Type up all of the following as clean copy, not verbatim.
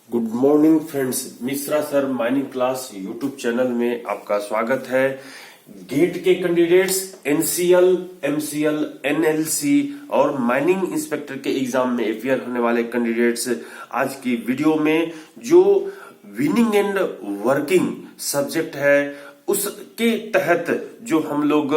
Good morning friends, Mishra sir mining class YouTube channel में आपका स्वागत है। गेट के कैंडिडेट्स एनसीएल, एमसीएल, एनएलसी और माइनिंग इंस्पेक्टर के एग्जाम में अपियर होने वाले कैंडिडेट्स आज की वीडियो में जो विनिंग एंड वर्किंग सब्जेक्ट है उसके तहत जो हम लोग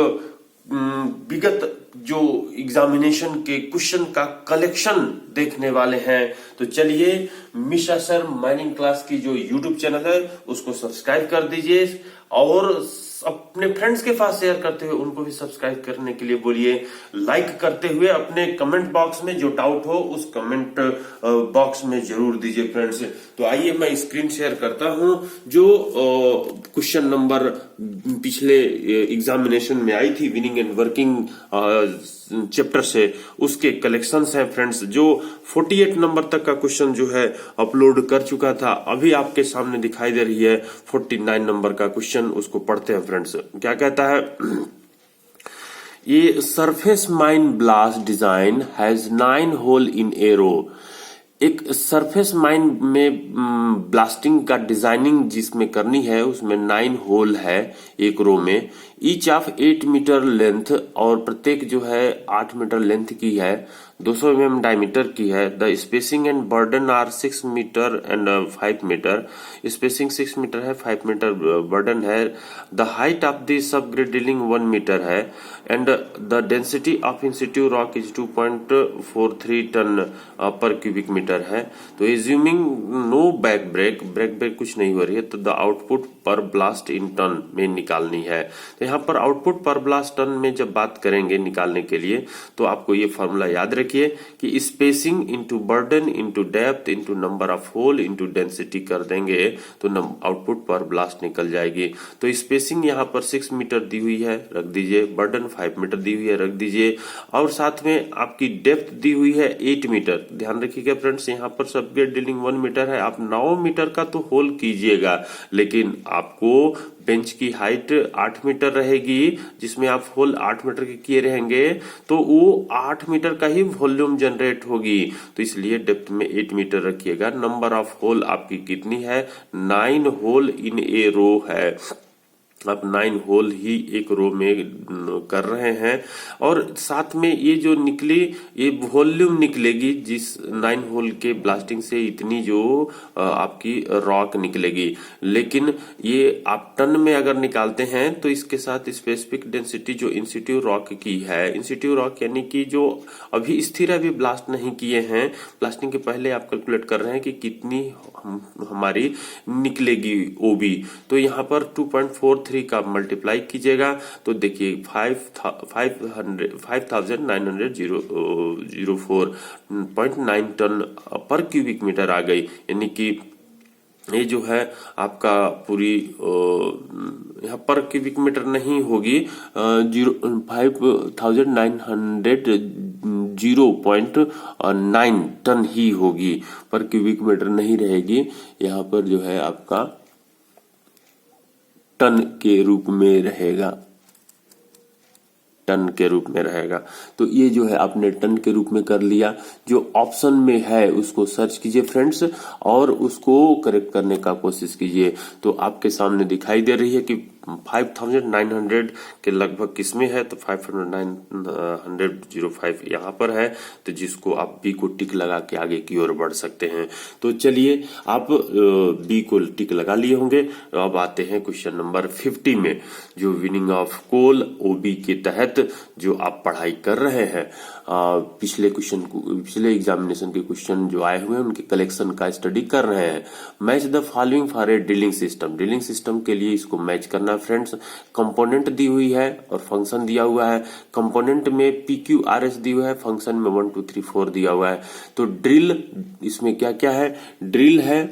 विगत जो एग्जामिनेशन के क्वेश्चन का कलेक्शन देखने वाले हैं। तो चलिए मिश्रा सर माइनिंग क्लास की जो यूट्यूब चैनल है उसको सब्सक्राइब कर दीजिए और अपने फ्रेंड्स के पास शेयर करते हुए उनको भी सब्सक्राइब करने के लिए बोलिए। लाइक करते हुए अपने कमेंट बॉक्स में जो डाउट हो उस कमेंट बॉक्स में जरूर दीजिए फ्रेंड्स। तो आइए मैं स्क्रीन शेयर करता हूं जो क्वेश्चन नंबर पिछले एग्जामिनेशन में आई थी विनिंग एंड वर्किंग चैप्टर से, उसके कलेक्शंस हैं फ्रेंड्स। जो 48 नंबर तक का क्वेश्चन जो है अपलोड कर चुका था, अभी आपके सामने दिखाई दे रही है 49 नंबर का क्वेश्चन। उसको पढ़ते हैं फ्रेंड्स। क्या कहता है? ये surface mine blast design has 9 hole in a row. एक सरफेस माइन में ब्लास्टिंग का डिजाइनिंग जिसमें करनी है उसमें 9 होल है एक रो में, ईच ऑफ 8 मीटर लेंथ, और प्रत्येक जो है 8 मीटर लेंथ की है, 200 mm डायमीटर की है। The spacing and burden are 6 metre and 5 metre. Spacing 6 metre है, 5 मीटर बर्डन है। The height of the subgrade drilling 1 metre है and the density of in situ rock is 2.43 ton per cubic metre है। तो assuming no back break कुछ नहीं हो रही है, तो द आउटपुट पर ब्लास्ट इन टन में निकालनी है। तो यहाँ पर आउटपुट पर ब्लास्ट टन में जब बात करेंगे निकालने के लिए तो आपको ये फॉर्मूला याद रखिए कि spacing into burden into depth into number of hole into density कर देंगे तो आउटपुट पर ब्लास्ट निकल जाएगी। तो स्पेसिंग यहाँ पर 6 मीटर दी हुई है, रख दीजिए। बर्डन 5 मीटर दी हुई है, रख दीजिए। और साथ में आपकी डेप्थ दी हुई है 8 मीटर। ध्यान रखिएगा फ्रेंड्स, यहाँ पर सब ग्रेड ड्रिलिंग 1 मीटर है। आप 9 मीटर का तो होल कीजिएगा, लेकिन आपको बेंच की हाइट 8 मीटर रहेगी, जिसमें आप होल 8 मीटर के किए रहेंगे तो वो 8 मीटर का ही वॉल्यूम जनरेट होगी। तो इसलिए डेप्थ में 8 मीटर रखिएगा। नंबर ऑफ होल आपकी कितनी है? 9 होल इन ए रो है। आप 9 होल ही एक रो में कर रहे हैं और साथ में ये जो निकली ये वॉल्यूम निकलेगी जिस 9 होल के ब्लास्टिंग से इतनी जो आपकी रॉक निकलेगी। लेकिन ये आप टन में अगर निकालते हैं तो इसके साथ स्पेसिफिक डेंसिटी जो इंसिट्यू रॉक की है, इंसिट्यू रॉक यानी कि जो अभी स्थिर अभी ब्लास्ट नहीं किए हैं, ब्लास्टिंग के पहले आप कैलकुलेट कर रहे हैं कि कितनी हमारी निकलेगी ओबी। तो यहाँ पर 2.43 का मल्टीप्लाई कीजिएगा तो देखिए 5,904.9 टन पर क्यूबिक मीटर आ गई। यानी कि ये जो है आपका पूरी यहाँ पर क्यूबिक मीटर नहीं होगी, 0.9 टन ही होगी, पर क्यूबिक मीटर नहीं रहेगी। यहाँ पर जो है आपका टन के रूप में रहेगा, टन के रूप में रहेगा। तो ये जो है आपने टन के रूप में कर लिया। जो ऑप्शन में है उसको सर्च कीजिए फ्रेंड्स और उसको करेक्ट करने का कोशिश कीजिए। तो आपके सामने दिखाई दे रही है कि 5,900 के लगभग किसमें है, तो 5,905 यहाँ पर है। तो जिसको आप बी को टिक लगा के आगे की ओर बढ़ सकते हैं। तो चलिए आप बी को टिक लगा लिए होंगे। अब आते हैं क्वेश्चन नंबर 50 में, जो विनिंग ऑफ कोल ओबी के तहत जो आप पढ़ाई कर रहे हैं। पिछले एग्जामिनेशन के क्वेश्चन जो आए हुए हैं उनके कलेक्शन का स्टडी कर रहे हैं। Match the following for a drilling system. Drilling system के लिए इसको मैच करना फ्रेंड्स। कंपोनेंट दी हुई है और फंक्शन दिया हुआ है। कंपोनेंट में PQRS दी हुआ है, फंक्शन में 1 2 3 4 दिया हुआ है। तो ड्रिल इसमें क्या क्या है? ड्रिल है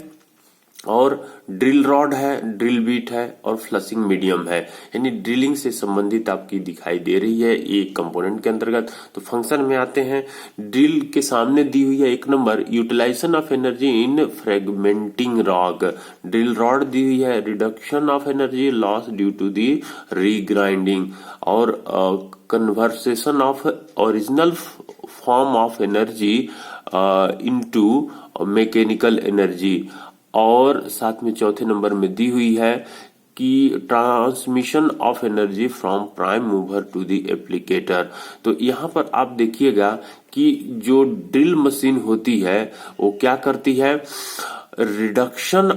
और ड्रिल रॉड है, ड्रिल बीट है और फ्लशिंग मीडियम है। यानी ड्रिलिंग से संबंधित आपकी दिखाई दे रही है ये कंपोनेंट के अंतर्गत। तो फंक्शन में आते हैं। ड्रिल के सामने दी हुई है 1 नंबर, utilisation of energy in fragmenting rock. Drill rod दी हुई है, reduction of energy loss due to the regrinding और conversation of original form of energy into mechanical energy. और साथ में चौथे नंबर में दी हुई है कि transmission of energy from prime mover to the applicator. तो यहाँ पर आप देखिएगा कि जो ड्रिल मशीन होती है वो क्या करती है, रिडक्शन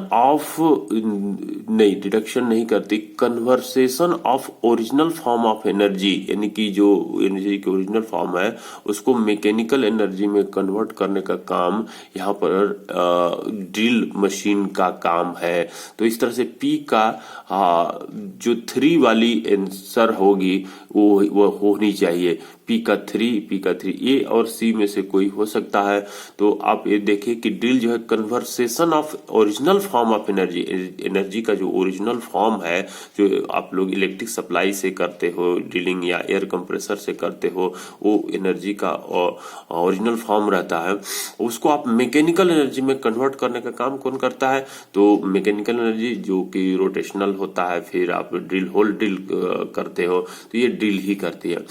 नहीं करती, conversation of original form of energy, यानी कि जो एनर्जी की ओरिजिनल फॉर्म है उसको मैकेनिकल एनर्जी में कन्वर्ट करने का काम यहाँ पर ड्रिल मशीन का काम है। तो इस तरह से पी का जो 3 वाली आंसर होगी वो होनी चाहिए, पी का 3 ए और सी में से कोई हो सकता है। तो आप ये देखिए कि ड्रिल जो है conversation of original form of energy, energy का जो ओरिजिनल फॉर्म है जो आप लोग इलेक्ट्रिक सप्लाई से करते हो ड्रिलिंग या एयर कंप्रेसर से करते हो, वो एनर्जी का ओरिजिनल फॉर्म रहता है, उसको आप मैकेनिकल एनर्जी में कन्वर्ट करने का काम कौन करता है, तो मैकेनिकल एनर्जी जो कि रोटेशनल होता है, फिर आप ड्रिल होल ड्रिल करते हो तो ये ड्रिल ही करती है।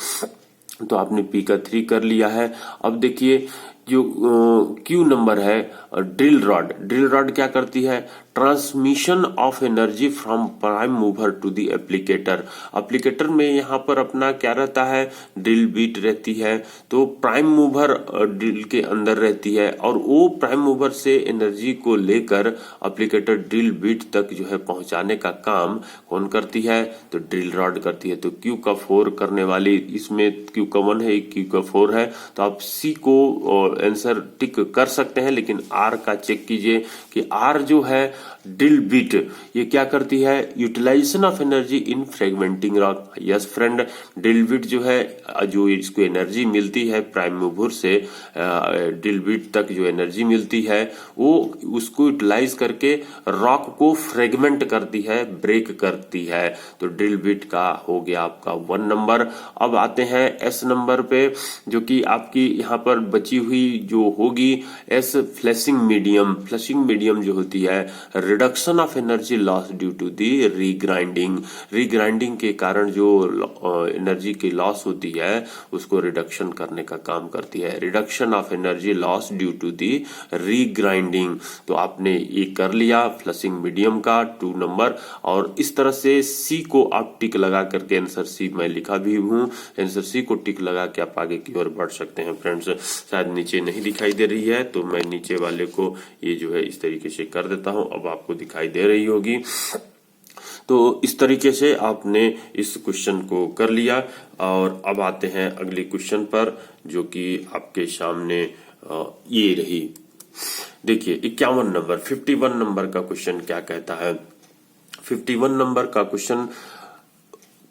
तो आपने पी का 3 कर लिया है। अब देखिए जो क्यू नंबर है, ड्रिल रॉड। ड्रिल रॉड क्या करती है, transmission of energy from prime mover to the applicator. Applicator में यहाँ पर अपना क्या रहता है, ड्रिल बीट रहती है, तो प्राइम मूवर ड्रिल के अंदर रहती है और वो प्राइम मूवर से एनर्जी को लेकर एप्लीकेटर ड्रिल बीट तक जो है पहुंचाने का काम कौन करती है, तो ड्रिल रॉड करती है। तो क्यू का 4 करने वाली, इसमें क्यू का 1 है, क्यू का 4 है, तो आप सी को आंसर टिक कर सकते हैं, लेकिन आर का चेक कीजिए कि आर जो है ड्रिल बिट, ये क्या करती है, utilisation of energy in fragmenting rock. Yes friend, drill bit जो है, जो इसको एनर्जी मिलती है प्राइम मूवर से ड्रिल बिट तक जो एनर्जी मिलती है वो उसको यूटिलाइज करके रॉक को फ्रेगमेंट करती है, ब्रेक करती है। तो ड्रिल बिट का हो गया आपका 1 नंबर। अब आते हैं एस नंबर पे, जो कि आपकी यहाँ पर बची हुई जो होगी एस, फ्लैशिंग मीडियम। फ्लैशिंग मीडियम जो होती है, reduction of energy loss due to the regrinding. Regrinding के कारण जो एनर्जी की लॉस होती है उसको रिडक्शन करने का काम करती है, reduction of energy loss due to the regrinding. तो आपने ये कर लिया फ्लशिंग मीडियम का 2 नंबर। और इस तरह से सी को आप टिक लगा करके, आंसर सी मैं लिखा भी हूं, आंसर सी को टिक लगा के आप आगे की ओर बढ़ सकते हैं फ्रेंड्स। शायद नीचे नहीं दिखाई दे रही है तो मैं नीचे वाले को ये जो है इस तरीके से कर देता हूं, अब आपको दिखाई दे रही होगी। तो इस तरीके से आपने इस क्वेश्चन को कर लिया। और अब आते हैं अगले क्वेश्चन पर, जो कि आपके सामने ये रही। देखिए 51 नंबर, 51 नंबर का क्वेश्चन क्या कहता है। 51 नंबर का question,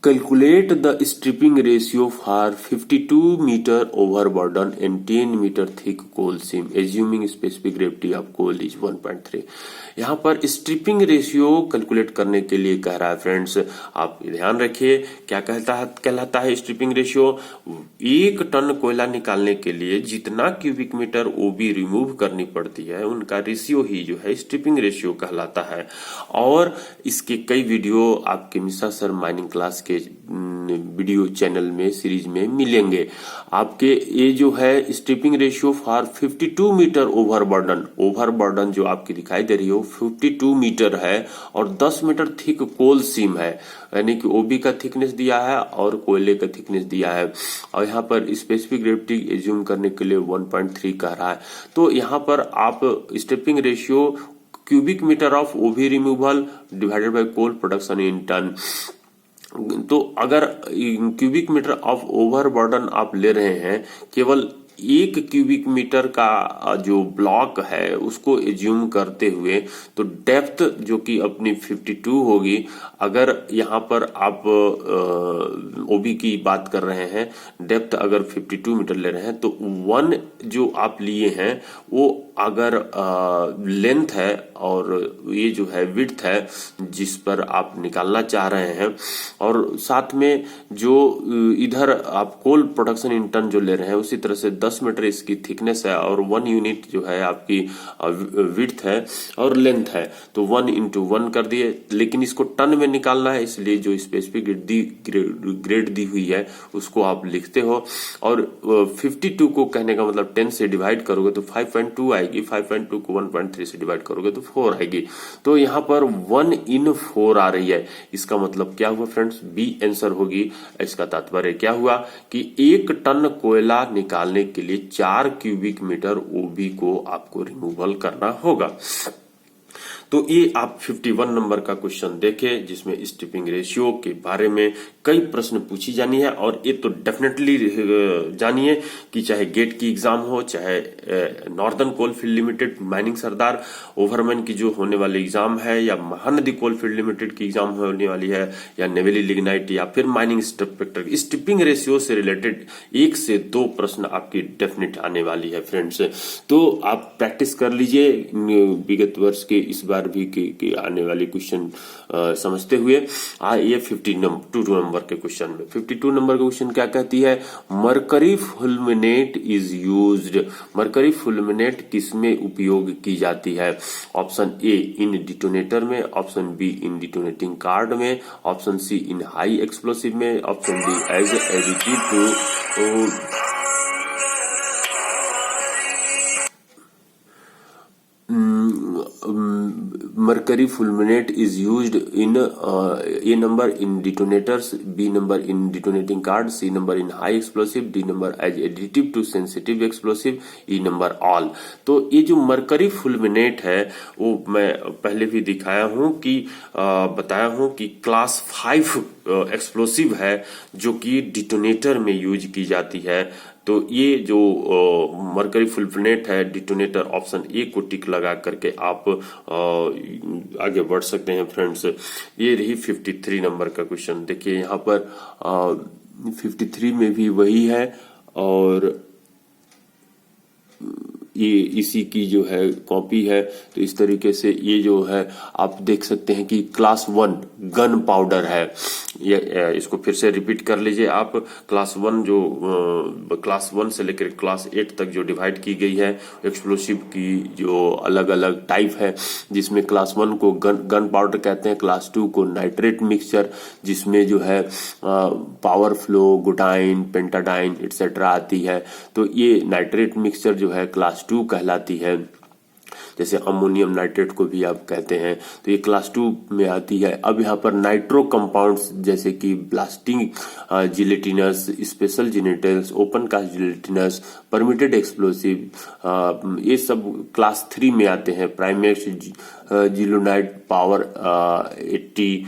calculate the stripping ratio for 52 metre overburden and 10 metre thick coal seam assuming specific gravity of coal is 1.3। यहाँ पर स्ट्रिपिंग रेशियो कैलकुलेट करने के लिए कह रहा है फ्रेंड्स, आप ध्यान रखिए क्या कहलाता है स्ट्रिपिंग रेशियो। 1 टन कोयला निकालने के लिए जितना क्यूबिक मीटर ओबी रिमूव करनी पड़ती है उनका रेशियो ही जो है स्ट्रिपिंग रेशियो कहलाता है। और इसके कई वीडियो आपके मिश्रा सर माइनिंग क्लास के वीडियो चैनल में सीरीज में मिलेंगे आपके। ये जो है stripping ratio for 52 metre overburden जो आपकी दिखाई दे रही हो 52 मीटर है और 10 मीटर थिक कोल सीम है, यानी कि ओबी का थिकनेस दिया है और कोयले का थिकनेस दिया है। और यहाँ पर स्पेसिफिक ग्रेविटी एज्यूम करने के लिए 1.3 कह रहा है। तो यहाँ पर आप stripping ratio cubic metre of OB removal divided by coal production in tonne. तो अगर क्यूबिक मीटर ऑफ ओवरबर्डन आप ले रहे हैं, केवल 1 क्यूबिक मीटर का जो ब्लॉक है उसको एज्यूम करते हुए, तो डेप्थ जो कि अपनी 52 होगी, अगर यहाँ पर आप ओबी की बात कर रहे हैं, डेप्थ अगर 52 मीटर ले रहे हैं तो 1 जो आप लिए हैं वो अगर लेंथ है और ये जो है विड्थ है जिस पर आप निकालना चाह रहे हैं, और साथ में जो इधर आप कोल प्रोडक्शन इन टन जो ले रहे हैं उसी तरह से 10 मीटर इसकी थिकनेस है और 1 यूनिट जो है आपकी विड्थ है और लेंथ है, तो 1 into 1 कर दिए। लेकिन इसको टन में निकालना है, इसलिए जो स्पेसिफिक ग्रेड दी हुई है उसको आप लिखते हो, और 52 को कहने का मतलब 10 से डिवाइड करोगे तो 5.2 आएगी, 5.2 को 1.3 से डिवाइड करोगे तो 4 आएगी। तो यहाँ पर 1 in 4 आ रही है। इसका मतलब क्या हुआ फ्रेंड्स, बी आंसर होगी। इसका तात्पर्य क्या हुआ कि 1 टन कोयला निकालने के लिए 4 क्यूबिक मीटर ओबी को आपको रिमूवल करना होगा। तो ये आप 51 नंबर का क्वेश्चन देखें जिसमें स्टिपिंग रेशियो के बारे में कई प्रश्न पूछी जानी है, और ये तो डेफिनेटली जानिए कि चाहे गेट की एग्जाम हो, चाहे नॉर्दर्न कोलफील्ड लिमिटेड माइनिंग सरदार ओवरमैन की जो होने वाली एग्जाम है, या महानदी कोलफील्ड लिमिटेड की एग्जाम होने वाली है, या नेवेली लिग्नाइट, या फिर माइनिंग इंस्पेक्टर, स्टिपिंग रेशियो से रिलेटेड 1 से 2 प्रश्न आपकी डेफिनेट आने वाली है फ्रेंड्स। तो आप प्रैक्टिस कर लीजिए विगत वर्ष के इस बार भी की आने वाली क्वेश्चन समझते हुए। ये 52 नंबर के क्वेश्चन में 52 नंबर का क्वेश्चन क्या कहती है, mercury fulminate is used. Mercury fulminate किसमें उपयोग की जाती है? ऑप्शन ए इन डिटोनेटर में, option B in detonating cord में, option C in high explosive में, option D as additive to mercury fulminate is used in A number in detonators, B number in detonating card, C number in high explosive, D number as additive to sensitive explosive, E number all। तो ये जो mercury fulminate है वो मैं पहले भी दिखाया हूं कि बताया हूं कि क्लास 5 एक्सप्लोसिव है जो कि डिटोनेटर में यूज की जाती है। तो ये जो मरकरी फुलमिनेट है डिटोनेटर, ऑप्शन ए को टिक लगा करके आप आगे बढ़ सकते हैं फ्रेंड्स। ये रही 53 नंबर का क्वेश्चन। देखिए यहाँ पर 53 में भी वही है, और ये इसी की जो है कॉपी है। तो इस तरीके से ये जो है आप देख सकते हैं कि क्लास 1 गन पाउडर है। ये इसको फिर से रिपीट कर लीजिए आप। क्लास 1 जो क्लास 1 से लेकर क्लास 8 तक जो डिवाइड की गई है एक्सप्लोसिव की जो अलग अलग टाइप है, जिसमें क्लास 1 को गन पाउडर कहते हैं, क्लास 2 को नाइट्रेट मिक्सचर जिसमें जो है पावर फ्लो, गुटाइन, पेंटाडाइन एक्सेट्रा आती है। तो ये नाइट्रेट मिक्सचर जो है क्लास 2 कहलाती है। जैसे अमोनियम नाइट्रेट को भी आप कहते हैं, तो ये क्लास 2 में आती है। अब यहाँ पर नाइट्रो कंपाउंड्स जैसे कि blasting gelatins, special gelatins, open cast gelatins, permitted explosive, ये सब क्लास 3 में आते हैं। प्राइमेक्स, जिलोनाइट, पावर 80,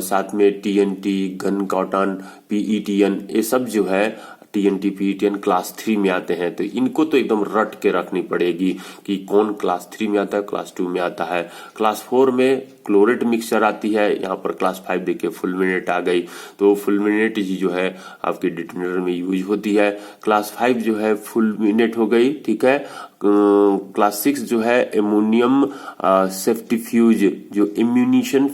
साथ में TNT, गन कॉटन, PETN, ये सब जो है TNT, PETN क्लास 3 में आते हैं। तो इनको तो एकदम रट के रखनी पड़ेगी कि कौन क्लास 3 में आता है, क्लास 2 में आता है। क्लास 4 में क्लोरेट मिक्सचर आती है। यहाँ पर क्लास 5 देखिए फुलमिनेट आ गई। तो फुलमिनेट ही जो है आपके डिटोनेटर में यूज होती है। क्लास 5 जो है फुलमिनेट हो गई, ठीक है। क्लास 6 जो है एमोनियम सेफ्टी फ्यूज, जो इम्यूनिशन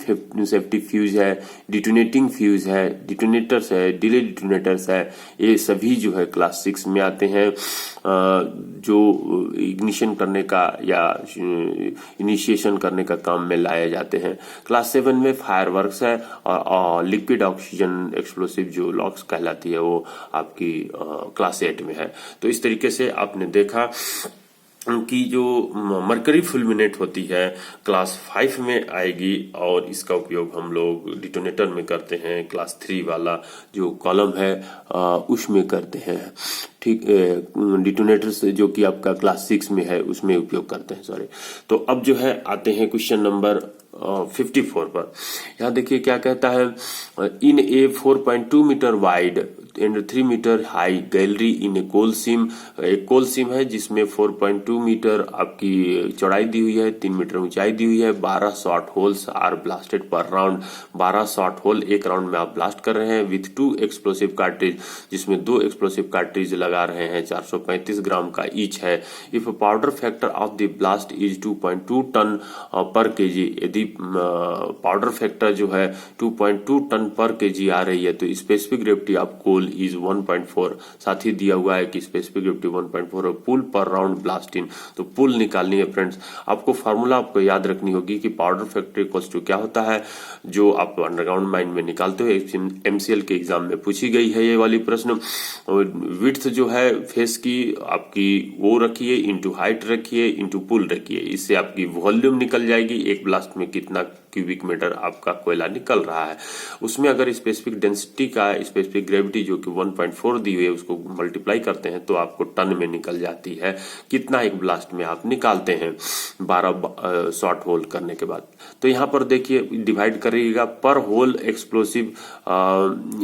सेफ्टी फ्यूज है, डिटोनेटिंग फ्यूज है, डिटोनेटर्स है, डिले डिटोनेटर्स है, ये सभी जो है क्लास 6 में आते हैं। जो इग्निशन करने का या इनिशिएशन करने का काम में लाए जाते हैं। क्लास 7 में फायरवर्क्स है, और लिक्विड ऑक्सीजन एक्सप्लोसिव जो लॉक्स कहलाती है वो आपकी क्लास 8 में है। तो इस तरीके से आपने देखा कि जो मरकरी फुलमिनेट होती है क्लास 5 में आएगी, और इसका उपयोग हम लोग डिटोनेटर में करते हैं। क्लास 3 वाला जो कॉलम है उसमें करते हैं, ठीक। डिटोनेटर से जो कि आपका क्लास 6 में है उसमें उपयोग करते हैं, सॉरी। तो अब जो है आते हैं क्वेश्चन नंबर 54 पर। यहाँ देखिए क्या कहता है, in a 4.2 metre wide and 3 metre high gallery in a coal seam. एक कोल सीम है जिसमें 4.2 मीटर आपकी चौड़ाई दी हुई है, 3 मीटर ऊंचाई दी हुई है। 12 शॉट होल्स आर ब्लास्टेड पर राउंड। 12 शॉट होल एक राउंड में आप ब्लास्ट कर रहे हैं विथ 2 एक्सप्लोसिव कार्ट्रिज, जिसमें 2 एक्सप्लोसिव कार्ट्रिज लगा रहे हैं। 435 ग्राम का ईच है। If powder factor of the blast is 2.2 tonne per KG, यदि पाउडर फैक्टर जो है 2.2 टन पर केजी आ रही है तो specific gravity of coal is 1.4। साथ ही दिया हुआ है कि स्पेसिफिक ग्रेविटी 1.4 है। पुल पर राउंड ब्लास्ट इन, तो पुल निकालनी है फ्रेंड्स। आपको फार्मूला आपको याद रखनी होगी कि पाउडर फैक्टर इक्वल्स टू क्या होता है, जो आप अंडरग्राउंड माइन में निकालते हो। एमसीएल के एग्जाम में पूछी गई है ये वाली प्रश्न। विड्थ जो है फेस की आपकी वो रखिए, इंटू हाइट रखिए, इंटू पुल रखिए, इससे आपकी वॉल्यूम निकल जाएगी। एक ब्लास्ट में कितना क्यूबिक मीटर आपका कोयला निकल रहा है। उसमें अगर स्पेसिफिक डेंसिटी का स्पेसिफिक ग्रेविटी जो कि 1.4 दी हुई है उसको मल्टीप्लाई करते हैं तो आपको टन में निकल जाती है कितना एक ब्लास्ट में आप निकालते हैं 12 शॉट होल करने के बाद। तो यहाँ पर देखिए डिवाइड करिएगा per hole explosive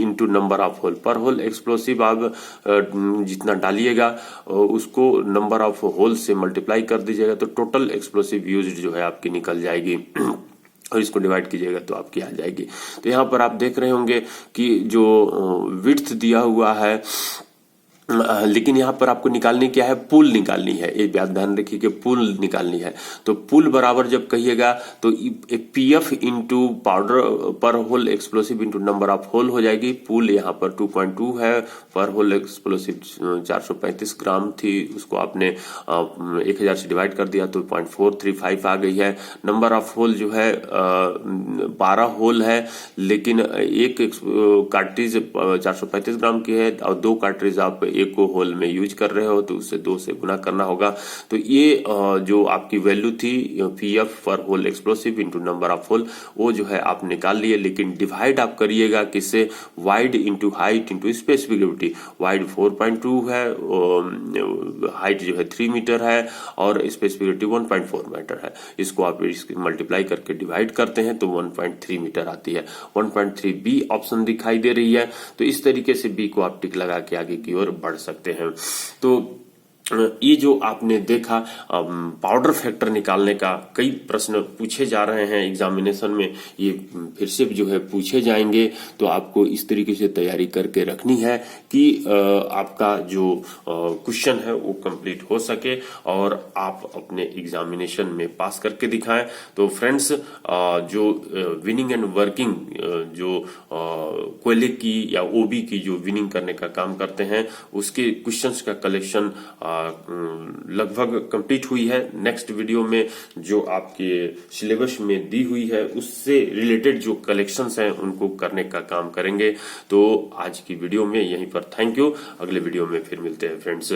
into number of hole. Per hole explosive आप जितना डालिएगा उसको नंबर ऑफ होल से मल्टीप्लाई कर दीजिएगा तो टोटल एक्सप्लोसिव यूज्ड जो है आपकी निकल जाएगी और इसको डिवाइड कीजिएगा तो आपकी आ जाएगी। तो यहाँ पर आप देख रहे होंगे कि जो विड्थ दिया हुआ है, लेकिन यहाँ पर आपको निकालनी क्या है, पुल निकालनी है। एक बात ध्यान रखिए कि पुल निकालनी है। तो पुल बराबर जब कहिएगा तो एक PF into powder per hole explosive into number of hole हो जाएगी। पुल यहाँ पर 2.2 है, पर होल एक्सप्लोसिव 435 ग्राम थी, उसको आपने 1000 से डिवाइड कर दिया तो 0.435 आ गई है। नंबर ऑफ होल जो है 12 होल है, लेकिन एक कार्ट्रिज 435 ग्राम की है और 2 कार्ट्रिज आप एक को होल में यूज कर रहे हो तो उससे 2 से गुना करना होगा। तो ये जो आपकी वैल्यू थी PF per hole explosive into number of hole वो जो है आप निकाल लिए, लेकिन डिवाइड आप करिएगा किससे, wide into height into specific gravity. Wide 4.2 है, हाइट जो है 3 मीटर है और स्पेसिफिक ग्रेविटी 1.4 मीटर है। इसको आप मल्टीप्लाई करके डिवाइड करते हैं तो 1.3 मीटर आती है। 1.3 बी ऑप्शन दिखाई दे रही है। तो इस तरीके से बी को आप टिक लगा के आगे की ओर बढ़ सकते हैं। तो ये जो आपने देखा पाउडर फैक्टर निकालने का कई प्रश्न पूछे जा रहे हैं एग्जामिनेशन में, ये फिर से जो है पूछे जाएंगे। तो आपको इस तरीके से तैयारी करके रखनी है कि आपका जो क्वेश्चन है वो कंप्लीट हो सके और आप अपने एग्जामिनेशन में पास करके दिखाएं। तो फ्रेंड्स जो विनिंग एंड वर्किंग जो कोयले की या ओबी की जो विनिंग करने का काम करते हैं उसके क्वेश्चंस का कलेक्शन लगभग कंप्लीट हुई है। नेक्स्ट वीडियो में जो आपके सिलेबस में दी हुई है उससे रिलेटेड जो कलेक्शंस हैं उनको करने का काम करेंगे। तो आज की वीडियो में यहीं पर थैंक यू। अगले वीडियो में फिर मिलते हैं फ्रेंड्स।